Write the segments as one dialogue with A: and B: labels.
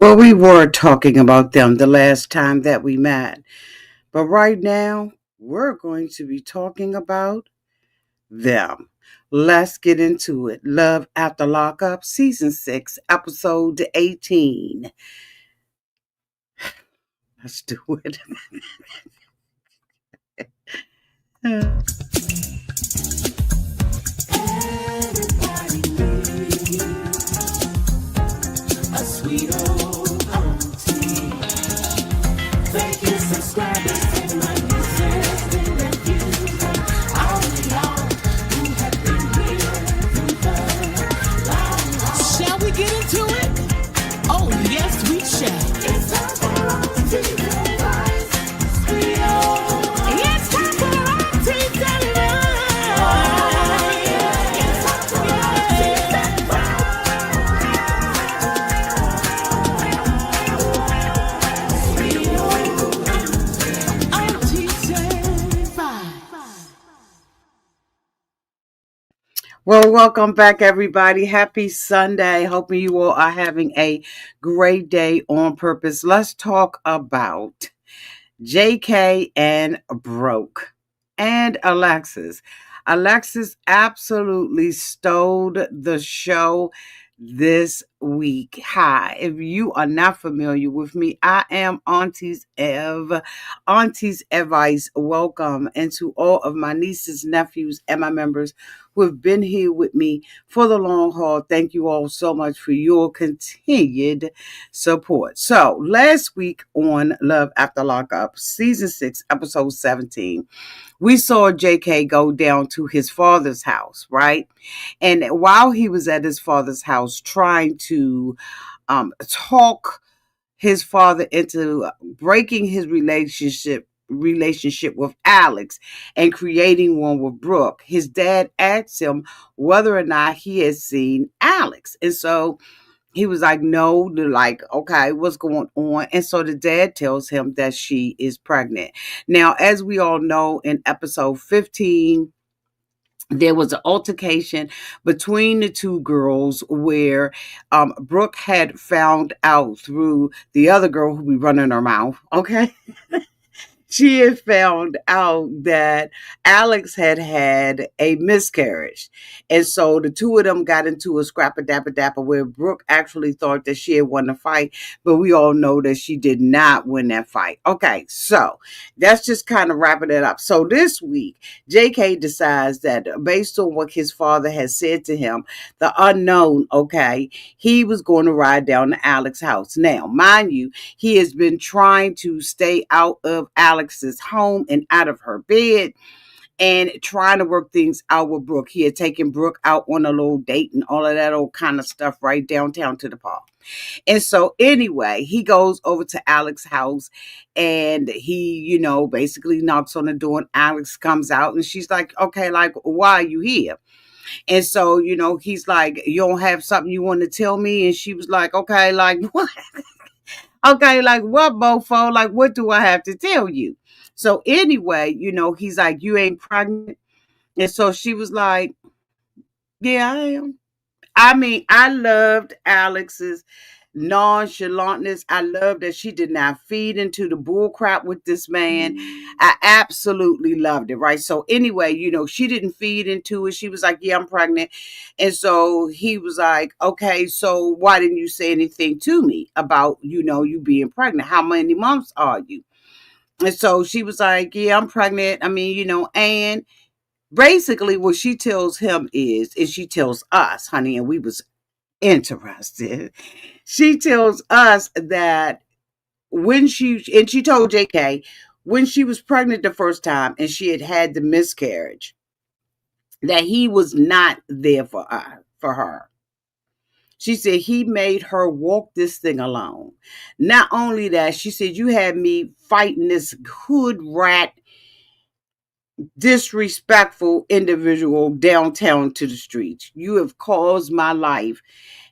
A: Well, we were talking about them the last time that we met, but right now we're going to be talking about them. Let's get into it. Love After Lockup, Season 6, Episode 18. Let's do it.
B: A sweet old auntie. Thank you, subscribers, and my nieces and nephews. All of y'all who have been here through the long. Shall we get into it? Oh, yes, we shall. It's time for Auntie Advice. Sweet old. It's time for Auntie Advice. It's time for Auntie
A: Well, welcome back, everybody. Happy Sunday. Hoping you all are having a great day on purpose. Let's talk about JK and Broke and Alexis. Alexis absolutely stole the show this week. Hi, if you are not familiar with me, I am Auntie's Advice. Welcome, and to all of my nieces, nephews, and my members who have been here with me for the long haul. Thank you all so much for your continued support. So, last week on Love After Lockup, Season 6, Episode 17, we saw JK go down to his father's house, right? And while he was at his father's house trying to talk his father into breaking his relationship with Alex and creating one with Brooke, his dad asked him whether or not he had seen Alex. And so he was like, no. They're like, okay, what's going on? And so the dad tells him that she is pregnant. Now, as we all know, in episode 15, there was an altercation between the two girls where Brooke had found out through the other girl who be running her mouth. Okay. She had found out that Alex had had a miscarriage. And so the two of them got into a scrapper-dapper-dapper where Brooke actually thought that she had won the fight, but we all know that she did not win that fight. Okay, so that's just kind of wrapping it up. So this week, JK decides that based on what his father has said to him, the unknown, okay, he was going to ride down to Alex's house. Now, mind you, he has been trying to stay out of Alex's home and out of her bed and trying to work things out with Brooke. He had taken Brooke out on a little date and all of that old kind of stuff right downtown to the park. And so anyway, he goes over to Alex's house and he, basically knocks on the door and Alex comes out and she's like, okay, like, why are you here? And so, he's like, you don't have something you want to tell me? And she was like, okay, like what? Okay, like what, mofo? Like, what do I have to tell you? So anyway, he's like, you ain't pregnant. And so she was like, yeah, I am. I mean, I loved Alex's nonchalantness. I love that she did not feed into the bull crap with this man. I absolutely loved it, right? So anyway, she didn't feed into it. She was like, yeah, I'm pregnant. And so he was like, okay, so why didn't you say anything to me about, you being pregnant? How many months are you? And so she was like, yeah, I'm pregnant. I mean, and basically what she tells him is she tells us, honey, and we was interested. She tells us that she told JK when she was pregnant the first time and she had had the miscarriage, that he was not there for her. She said he made her walk this thing alone. Not only that, she said, you had me fighting this hood rat, disrespectful individual downtown to the streets. You have caused my life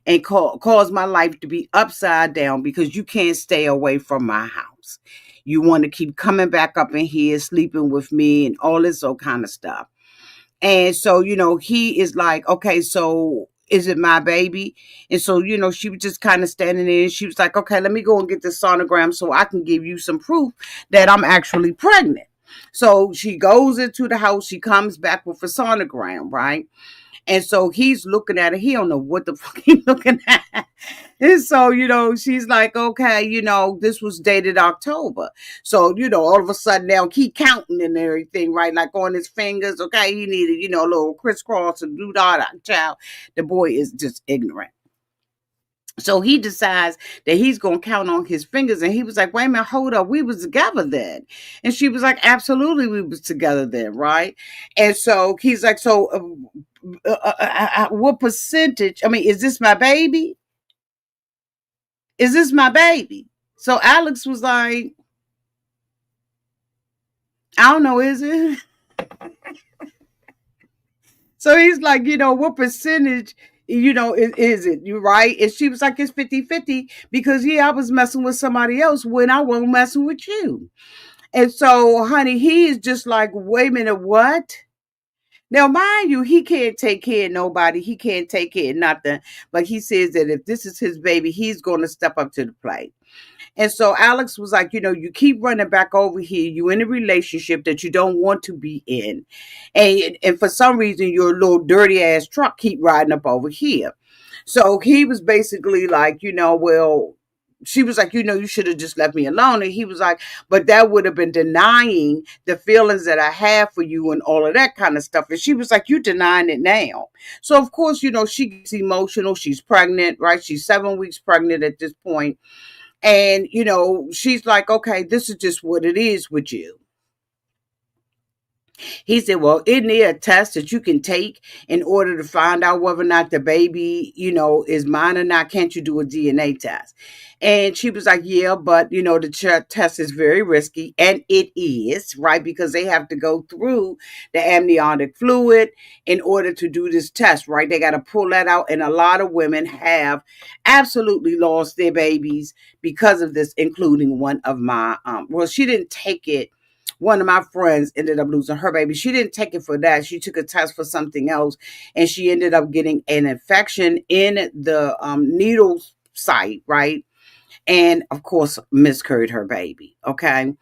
A: and cause my life to be upside down because you can't stay away from my house. You want to keep coming back up in here, sleeping with me and all this old kind of stuff. And so, he is like, okay, so is it my baby? And so, she was just kind of standing there and she was like, okay, let me go and get the sonogram so I can give you some proof that I'm actually pregnant. So she goes into the house, she comes back with a sonogram, right? And so he's looking at it. He don't know what the fuck he's looking at. And so, she's like, okay, this was dated October. So, all of a sudden now keep counting and everything, right? Like on his fingers. Okay, he needed, a little crisscross and do that. Child, the boy is just ignorant. So he decides that he's going to count on his fingers. And he was like, wait a minute, hold up. We was together then. And she was like, absolutely, we was together then, right? And so he's like, so what percentage? I mean, is this my baby? Is this my baby? So Alex was like, I don't know, is it? So he's like, what percentage, is it? You right? And she was like, it's 50-50 because, yeah, I was messing with somebody else when I wasn't messing with you. And so, honey, he is just like, wait a minute, what? Now, mind you, he can't take care of nobody. He can't take care of nothing. But he says that if this is his baby, he's going to step up to the plate. And so Alex was like, you keep running back over here. You in a relationship that you don't want to be in. And for some reason, your little dirty ass truck keep riding up over here. So he was basically like, well, she was like, you should have just left me alone. And he was like, but that would have been denying the feelings that I have for you and all of that kind of stuff. And she was like, you denying it now. So, of course, she gets emotional. She's pregnant, right? She's 7 weeks pregnant at this point. And, she's like, okay, this is just what it is with you. He said, well, isn't there a test that you can take in order to find out whether or not the baby, is mine or not? Can't you do a DNA test? And she was like, yeah, but, the test is very risky. And it is, right? Because they have to go through the amniotic fluid in order to do this test, right? They got to pull that out. And a lot of women have absolutely lost their babies because of this, including one of my, well, she didn't take it. One of my friends ended up losing her baby. She didn't take it for that. She took a test for something else, and she ended up getting an infection in the needle site, right? And of course, miscarried her baby. Okay.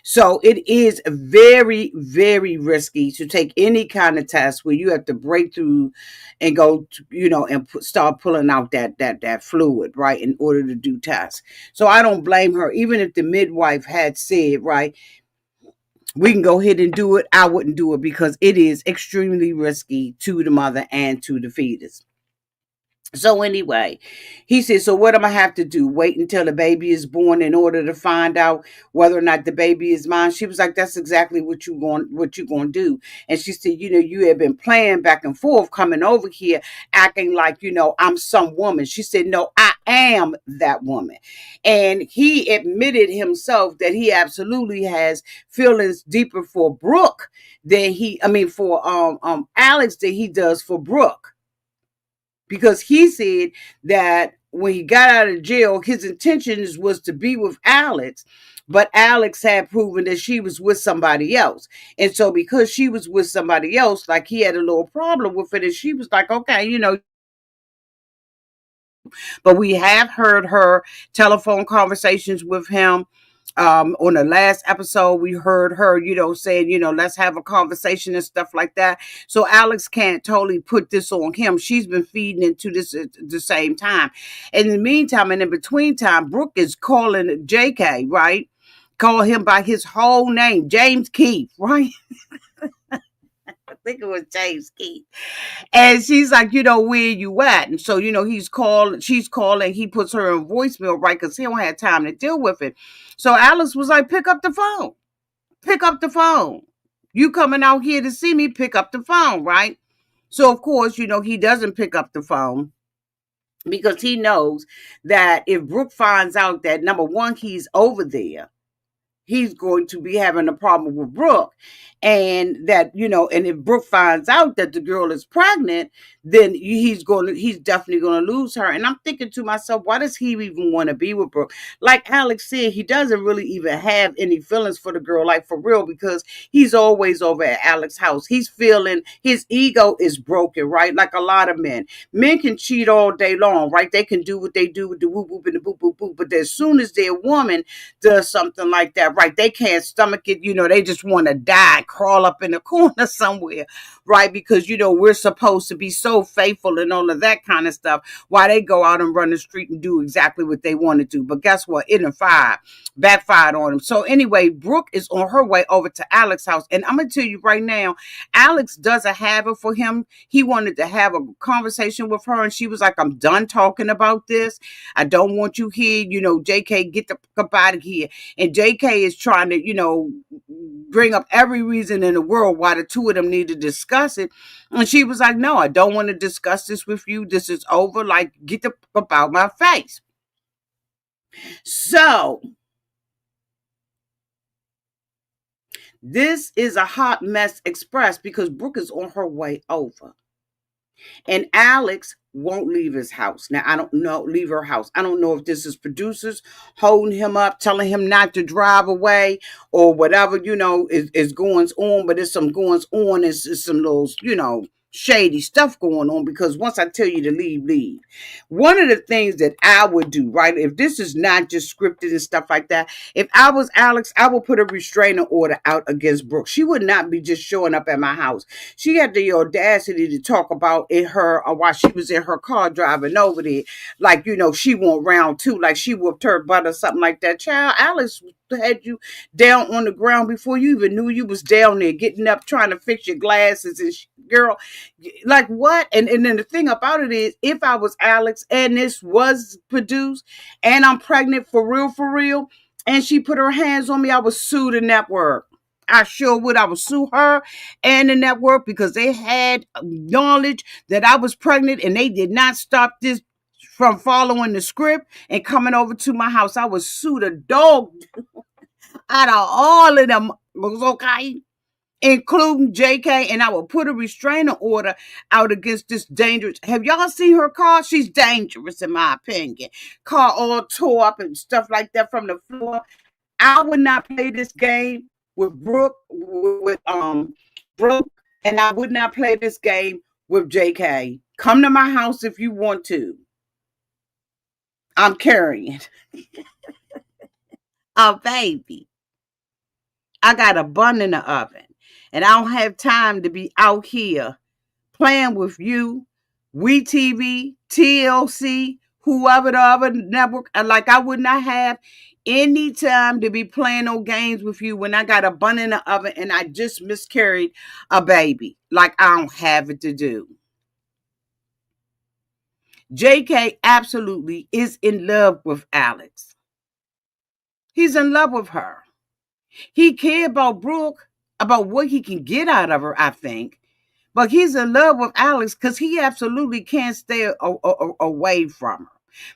A: So it is very, very risky to take any kind of test where you have to break through and go, and start pulling out that fluid, right, in order to do tests. So I don't blame her, even if the midwife had said, right, we can go ahead and do it. I wouldn't do it because it is extremely risky to the mother and to the fetus. So anyway, he said, so what am I have to do? Wait until the baby is born in order to find out whether or not the baby is mine? She was like, that's exactly what you're going to do. And she said, you have been playing back and forth, coming over here, acting like, I'm some woman. She said, no, I am that woman. And he admitted himself that he absolutely has feelings deeper for Brooke than for Alex than he does for Brooke. Because he said that when he got out of jail, his intentions was to be with Alex, but Alex had proven that she was with somebody else. And so because she was with somebody else, like he had a little problem with it, and she was like, okay, but we have heard her telephone conversations with him. On the last episode, we heard her, saying, let's have a conversation and stuff like that. So Alex can't totally put this on him. She's been feeding into this at the same time. In the meantime, and in between time, Brooke is calling JK, right? Call him by his whole name, James Keith, right? I think it was James Keith. And she's like, where you at? And so, she's calling, he puts her in voicemail, right? Because he don't have time to deal with it. So Alice was like, pick up the phone. Pick up the phone. You coming out here to see me, pick up the phone, right? So, of course, he doesn't pick up the phone because he knows that if Brooke finds out that, number one, he's over there, he's going to be having a problem with Brooke. And that, and if Brooke finds out that the girl is pregnant, then he's definitely gonna lose her. And I'm thinking to myself, why does he even want to be with Brooke? Like Alex said, he doesn't really even have any feelings for the girl, like for real, because he's always over at Alex's house. He's feeling his ego is broken, right? Like a lot of men. Men can cheat all day long, right? They can do what they do with the whoop whoop and the boop boop boop. But as soon as their woman does something like that, right, they can't stomach it. They just want to die, crawl up in the corner somewhere, right? Because we're supposed to be so faithful and all of that kind of stuff. Why they go out and run the street and do exactly what they want to do. But guess what? It backfired on him. So anyway, Brooke is on her way over to Alex's house. And I'm going to tell you right now, Alex doesn't have it for him. He wanted to have a conversation with her. And she was like, I'm done talking about this. I don't want you here. JK, get the fuck up out of here. And JK is trying to, bring up every reason in the world why the two of them need to discuss it. And she was like, no, I don't want to discuss this with you. This is over. Like, get the fuck up out my face. So this is a hot mess express because Brooke is on her way over. And Alex won't leave his house. Now, I don't know, leave her house. I don't know if this is producers holding him up, telling him not to drive away or whatever, is going on, but there's some goings on. It's some little, shady stuff going on, because once I tell you to leave, leave. One of the things that I would do, right, if this is not just scripted and stuff like that, if I was Alex, I would put a restraining order out against Brooke. She would not be just showing up at my house. She had the audacity to talk about in her, while she was in her car driving over there, like, she went round two, like she whooped her butt or something like that. Child, Alex had you down on the ground before you even knew you was down there, getting up, trying to fix your glasses and girl, like what? And then the thing about it is, if I was Alex and this was produced and I'm pregnant for real, and she put her hands on me, I would sue the network. I sure would. I would sue her and the network because they had knowledge that I was pregnant and they did not stop this from following the script and coming over to my house. I would sue the dog out of all of them. Okay, including JK, and I will put a restraining order out against this dangerous. Have y'all seen her car? She's dangerous in my opinion. Car all tore up and stuff like that from the floor. I would not play this game with Brooke, Brooke, and I would not play this game with JK. Come to my house if you want to. I'm carrying a baby. I got a bun in the oven. And I don't have time to be out here playing with you, WeTV, TLC, whoever the other network. Like, I would not have any time to be playing no games with you when I got a bun in the oven and I just miscarried a baby. Like, I don't have it to do. JK absolutely is in love with Alex. He's in love with her. He cared about Brooke, about what he can get out of her, I think. But he's in love with Alex because he absolutely can't stay away from her.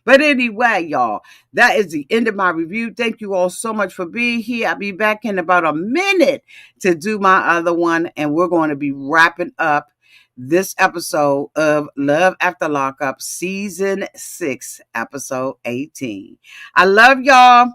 A: But anyway, y'all, that is the end of my review. Thank you all so much for being here. I'll be back in about a minute to do my other one. And we're going to be wrapping up this episode of Love After Lockup, Season 6, Episode 18. I love y'all.